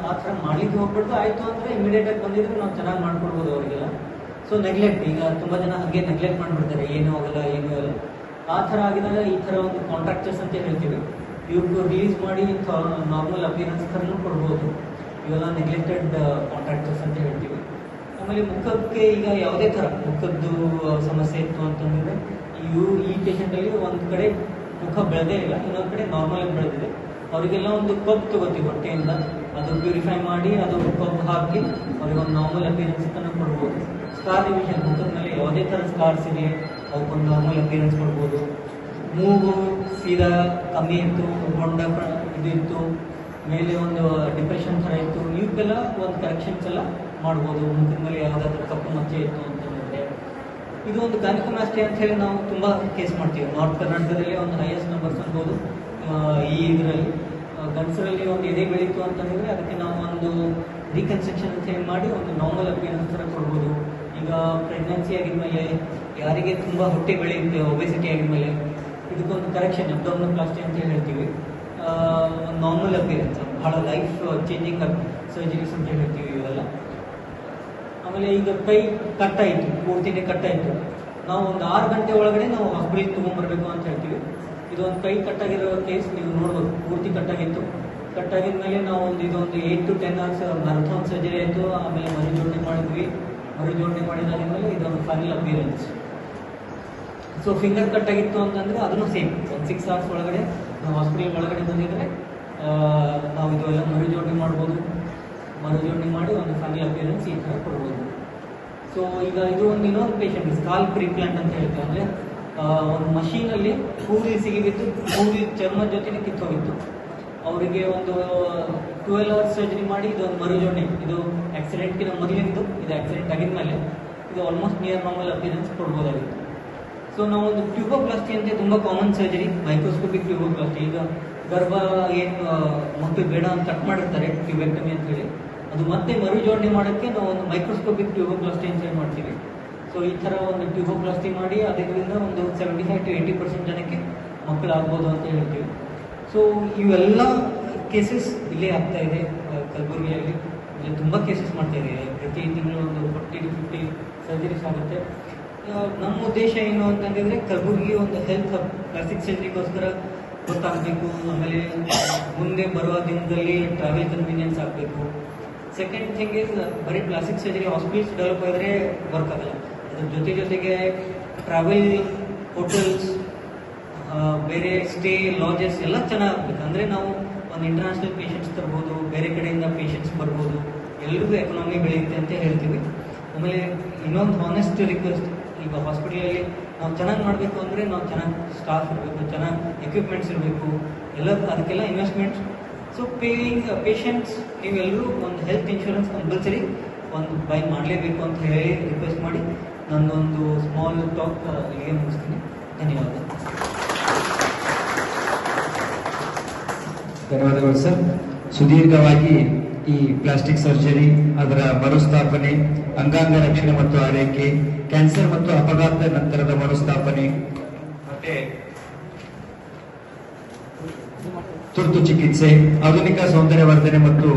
ಆ ಥರ ಮಾಡ್ಲಿಕ್ಕೆ ಹೋಗ್ಬಿಟ್ಟು ಆಯಿತು ಅಂದರೆ ಇಮಿಡಿಯೇಟಾಗಿ ಬಂದಿದ್ರೆ ನಾವು ಚೆನ್ನಾಗಿ ಮಾಡ್ಕೊಡ್ಬೋದು ಅವರಿಗೆಲ್ಲ. ಸೊ ನೆಗ್ಲೆಕ್ಟ್, ಈಗ ತುಂಬ ಜನ ಹಾಗೆ ನೆಗ್ಲೆಕ್ಟ್ ಮಾಡಿಬಿಡ್ತಾರೆ, ಏನೂ ಆಗಲ್ಲ ಏನೂ ಆಗಲ್ಲ. ಆ ಥರ ಆಗಿದಾಗ ಈ ಥರ ಒಂದು ಕಾಂಟ್ರಾಕ್ಟರ್ಸ್ ಅಂತ ಹೇಳ್ತೀವಿ, ಇವ್ರಿಗೆ ರಿಲೀಸ್ ಮಾಡಿ ನಾರ್ಮಲ್ ಅಪಿಯರೆನ್ಸ್ ಥರನೂ ಕೊಡ್ಬೋದು. ಇವೆಲ್ಲ ನೆಗ್ಲೆಕ್ಟೆಡ್ ಕಾಂಟ್ರಾಕ್ಟರ್ಸ್ ಅಂತ ಹೇಳ್ತೀವಿ. ಆಮೇಲೆ ಮುಖಕ್ಕೆ ಈಗ ಯಾವುದೇ ಥರ ಮುಖದ್ದು ಸಮಸ್ಯೆ ಇತ್ತು ಅಂತಂದರೆ ಈ ಪೇಷಂಟಲ್ಲಿ ಒಂದು ಕಡೆ ಮುಖ ಬೆಳೆದೇ ಇಲ್ಲ, ಇನ್ನೊಂದು ಕಡೆ ನಾರ್ಮಲಾಗಿ ಬೆಳೆದಿದೆ. ಅವರಿಗೆಲ್ಲ ಒಂದು ಕಪ್ ತಗೋತೀವಿ ಹೊಟ್ಟೆಯಿಂದ, ಅದು ಪ್ಯೂರಿಫೈ ಮಾಡಿ ಅದು ಕಪ್ ಹಾಕಿ ಅವ್ರಿಗೊಂದು ನಾರ್ಮಲ್ ಅಪಿಯರೆನ್ಸ್ ಅಂತ ಕೊಡ್ಬೋದು. ಸ್ಕಾರ್ ರಿವಿಷನ್, ಮುಖದ ಮೇಲೆ ಯಾವುದೇ ಥರ ಸ್ಕಾರ್ಸ್ ಇದೆ ಅವಕ್ಕೊಂದು ನಾರ್ಮಲ್ ಅಪಿಯರೆನ್ಸ್ ಕೊಡ್ಬೋದು. ಮೂಗು ಸೀದಾ ಕಮ್ಮಿ ಇತ್ತು, ಬೊಂಡ ಇದು ಇತ್ತು, ಮೇಲೆ ಒಂದು ಡಿಪ್ರೆಷನ್ ಥರ ಇತ್ತು, ಇವಕ್ಕೆಲ್ಲ ಒಂದು ಕರೆಕ್ಷನ್ಸ್ ಎಲ್ಲ ಮಾಡ್ಬೋದು. ಮುಖದ ಮೇಲೆ ಯಾವುದಾದ್ರೂ ಕಪ್ಪು ಮಚ್ಚೆ ಇತ್ತು ಅಂತಂದರೆ ಇದು ಒಂದು ಗೈನಕೋಮಾಸ್ಟಿ ಅಂತ ಹೇಳಿ ನಾವು ತುಂಬ ಕೇಸ್ ಮಾಡ್ತೀವಿ. ನಾರ್ತ್ ಕರ್ನಾಟಕದಲ್ಲಿ ಒಂದು ಹೈಯೆಸ್ಟ್ ನಂಬರ್ಸ್ ಅನ್ಬೋದು. ಈ ಇದರಲ್ಲಿ ಗಂಡಸರಲ್ಲಿ ಒಂದು ಎದೆ ಬೆಳೀತು ಅಂತಂದರೆ ಅದಕ್ಕೆ ನಾವು ಒಂದು ರೀಕನ್ಸ್ಟ್ರಕ್ಷನ್ ಅಂತ ಹೇಳಿ ಮಾಡಿ ಒಂದು ನಾರ್ಮಲ್ ಅಪಿಯರೆನ್ಸ್ ಥರ ಕೊಡ್ಬೋದು. ಈಗ ಪ್ರೆಗ್ನೆನ್ಸಿ ಆಗಿದ್ಮೇಲೆ ಯಾರಿಗೆ ತುಂಬ ಹೊಟ್ಟೆ ಬೆಳೆಯುತ್ತೆ, ಒಬೆಸಿಟಿ ಆಗಿದ್ಮೇಲೆ ಇದಕ್ಕೊಂದು ಕರೆಕ್ಷನ್ ಅಬ್ಡೋಮಿನೋಪ್ಲಾಸ್ಟಿ ಅಂತ ಹೇಳ್ತೀವಿ. ನಾರ್ಮಲ್ ಅಪಿಯರೆನ್ಸ್, ಭಾಳ ಲೈಫ್ ಚೇಂಜಿಂಗ್ ಸರ್ಜರೀಸ್ ಅಂತ ಹೇಳ್ತೀವಿ ಇವೆಲ್ಲ. ಆಮೇಲೆ ಈಗ ಕೈ ಕಟ್ಟಾಯಿತು, ಪೂರ್ತಿನೇ ಕಟ್ಟಾಯಿತು, ನಾವು ಒಂದು 6 ಗಂಟೆ ಒಳಗಡೆ ನಾವು ಹಾಸ್ಪಿಟಲ್ಗೆ ತೊಗೊಂಡ್ಬರ್ಬೇಕು ಅಂತ ಹೇಳ್ತೀವಿ. ಇದು ಒಂದು ಕೈ ಕಟ್ಟಾಗಿರೋ ಕೇಸ್ ನೀವು ನೋಡ್ಬೋದು, ಪೂರ್ತಿ ಕಟ್ಟಾಗಿತ್ತು. ಕಟ್ಟಾಗಿದ ಮೇಲೆ ನಾವು ಇದೊಂದು 8 to 10 hours ಮ್ಯಾರಥಾನ್ ಸರ್ಜರಿ ಆಯಿತು. ಆಮೇಲೆ ಮರುಜೋಡಣೆ ಮಾಡಿದ್ವಿ. ಮರುಜೋಡಣೆ ಮಾಡಿದಾದ್ಮೇಲೆ ಇದೊಂದು ಫೈನಲ್ ಅಪಿಯರೆನ್ಸ್. ಸೊ ಫಿಂಗರ್ ಕಟ್ಟಾಗಿತ್ತು ಅಂತಂದರೆ ಅದನ್ನು ಸೇಮ್ ಒಂದು 6 hours ಒಳಗಡೆ ನಾವು ಹಾಸ್ಪಿಟಲ್ ಒಳಗಡೆ ಬಂದಿದ್ದರೆ ನಾವು ಇದೆಲ್ಲ ಮರುಜೋಡಣೆ ಮಾಡ್ಬೋದು. ಮರುಜೋಡಣೆ ಮಾಡಿ ಒಂದು ಫೈನಲ್ ಅಪಿಯರೆನ್ಸ್ ಈ ಥರ ಕೊಡ್ಬೋದು. ಸೊ ಈಗ ಇದು ಒಂದು ಇನ್ನೊಂದು ಪೇಷಂಟ್ ಸ್ಕಾಲ್ ಪ್ರೀಪ್ಲಾಂಟ್ ಅಂತ ಹೇಳ್ತೀವಿ. ಅಂದರೆ ಒಂದು ಮಷೀನಲ್ಲಿ ಕೂದಲು ಸಿಗಿಬಿದ್ದು ಕೂದಲು ಚರ್ಮದ ಜೊತೆನೇ ಕಿತ್ತೋಗಿತ್ತು. ಅವರಿಗೆ ಒಂದು 12 hours ಸರ್ಜರಿ ಮಾಡಿ ಇದೊಂದು ಮರುಜೋಡಣೆ, ಇದು ಆಕ್ಸಿಡೆಂಟ್ಗಿಂತ ಮೊದಲಿಂದು, ಇದು ಆಕ್ಸಿಡೆಂಟ್ ಆಗಿದ್ಮೇಲೆ ಇದು ಆಲ್ಮೋಸ್ಟ್ ನಿಯರ್ ನಾರ್ಮಲ್ ಅಪಿಯರೆನ್ಸ್ ಕೊಡ್ಬೋದಾಗಿತ್ತು. ಸೊ ನಾವು ಒಂದು ಟ್ಯೂಬೋಪ್ಲಾಸ್ಟಿ ಅಂತ ತುಂಬ ಕಾಮನ್ ಸರ್ಜರಿ, ಮೈಕ್ರೋಸ್ಕೋಪಿಕ್ ಟ್ಯೂಬೋಪ್ಲಾಸ್ಟಿ. ಈಗ ಗರ್ಭ ಏನು ಮಕ್ಕಳು ಬೇಡ ಅಂತ ಕಟ್ ಮಾಡಿರ್ತಾರೆ ಟ್ಯೂಬೆಕ್ಟಮಿ ಅಂತ ಹೇಳಿ, ಅದು ಮತ್ತೆ ಮರುಜೋಡಣೆ ಮಾಡೋಕ್ಕೆ ನಾವು ಒಂದು ಮೈಕ್ರೋಸ್ಕೋಪಿಕ್ ಟ್ಯೂಬೋಪ್ಲಾಸ್ಟಿ ಅಂತ ಹೇಳಿ ಮಾಡ್ತೀವಿ. ಸೊ ಈ ಥರ ಒಂದು ಟ್ಯೂಬೋಪ್ಲಾಸ್ಟಿ ಮಾಡಿ ಅದರಿಂದ ಒಂದು 75 to 80% ಜನಕ್ಕೆ ಮಕ್ಕಳಾಗ್ಬೋದು ಅಂತ ಹೇಳ್ತೀವಿ. ಸೊ ಇವೆಲ್ಲ ಕೇಸಸ್ ಇಲ್ಲೇ ಆಗ್ತಾ ಇದೆ ಕಲಬುರಗಿಯಲ್ಲಿ. ಇಲ್ಲಿ ತುಂಬ ಕೇಸಸ್ ಮಾಡ್ತಾ ಇದೆ, ಪ್ರತಿ ತಿಂಗಳು ಒಂದು 40 to 50 ಸರ್ಜರೀಸ್ ಆಗುತ್ತೆ. ನಮ್ಮ ಉದ್ದೇಶ ಏನು ಅಂತಂದರೆ ಕಲಬುರಗಿ ಒಂದು ಹೆಲ್ತ್ ಹಬ್, ಪ್ಲಾಸ್ಟಿಕ್ ಸರ್ಜರಿಗೋಸ್ಕರ ಗೊತ್ತಾಗಬೇಕು. ಆಮೇಲೆ ಮುಂದೆ ಬರುವ ದಿನದಲ್ಲಿ ಟ್ರಾವೆಲ್ ಕನ್ವೀನಿಯನ್ಸ್ ಆಗಬೇಕು. ಸೆಕೆಂಡ್ ಥಿಂಗ್ ಇಸ್, ಬರೀ ಪ್ಲಾಸ್ಟಿಕ್ ಸರ್ಜರಿ ಹಾಸ್ಪಿಟಲ್ಸ್ ಡೆವಲಪ್ ಆಗಿದ್ರೆ ವರ್ಕ್ ಆಗಲ್ಲ. ಅದ್ರ ಜೊತೆಗೆ ಟ್ರಾವೆಲ್, ಹೋಟೆಲ್ಸ್, ಬೇರೆ ಸ್ಟೇ, ಲಾಜಸ್ ಎಲ್ಲ ಚೆನ್ನಾಗಬೇಕು. ಅಂದರೆ ನಾವು ಒಂದು ಇಂಟರ್ನ್ಯಾಷನಲ್ ಪೇಷಂಟ್ಸ್ ತರ್ಬೋದು, ಬೇರೆ ಕಡೆಯಿಂದ ಪೇಷಂಟ್ಸ್ ಬರ್ಬೋದು, ಎಲ್ರಿಗೂ ಎಕನಾಮಿ ಬೆಳೆಯುತ್ತೆ ಅಂತ ಹೇಳ್ತೀವಿ. ಆಮೇಲೆ ಇನ್ನೊಂದು ಹಾನೆಸ್ಟ್ ರಿಕ್ವೆಸ್ಟ್, ಈಗ ಹಾಸ್ಪಿಟಲಲ್ಲಿ ನಾವು ಚೆನ್ನಾಗಿ ಮಾಡಬೇಕು ಅಂದರೆ ನಾವು ಚೆನ್ನಾಗಿ ಸ್ಟಾಫ್ ಇರಬೇಕು, ಚೆನ್ನಾಗಿ ಎಕ್ವಿಪ್ಮೆಂಟ್ಸ್ ಇರಬೇಕು, ಎಲ್ಲ ಅದಕ್ಕೆಲ್ಲ ಇನ್ವೆಸ್ಟ್ಮೆಂಟ್ಸ್. ಸೊ ಪೇಷಂಟ್ಸ್ ನೀವೆಲ್ಲರೂ ಒಂದು ಹೆಲ್ತ್ ಇನ್ಶೂರೆನ್ಸ್ ಕಂಪಲ್ಸರಿ ಒಂದು ಬೈ ಮಾಡಲೇಬೇಕು ಅಂತ ಹೇಳಿ ರಿಕ್ವೆಸ್ಟ್ ಮಾಡಿ ನನ್ನೊಂದು ಸ್ಮಾಲ್ ಟಾಕ್ ಇಲ್ಲಿಗೆ ಮುಗಿಸ್ತೀನಿ. ಧನ್ಯವಾದಗಳು ಸರ್. ಸುದೀರ್ಘವಾಗಿ ಈ ಪ್ಲಾಸ್ಟಿಕ್ ಸರ್ಜರಿ, ಅದರ ಮರುಸ್ಥಾಪನೆ, ಅಂಗಾಂಗ ರಕ್ಷಣೆ ಮತ್ತು ಆರೈಕೆ, ಕ್ಯಾನ್ಸರ್ ಮತ್ತು ಅಪಘಾತ ನಂತರದ ಮರುಸ್ಥಾಪನೆ, ಮತ್ತೆ ತುರ್ತು ಚಿಕಿತ್ಸೆ, ಆಧುನಿಕ ಸೌಂದರ್ಯವರ್ಧನೆ ಮತ್ತು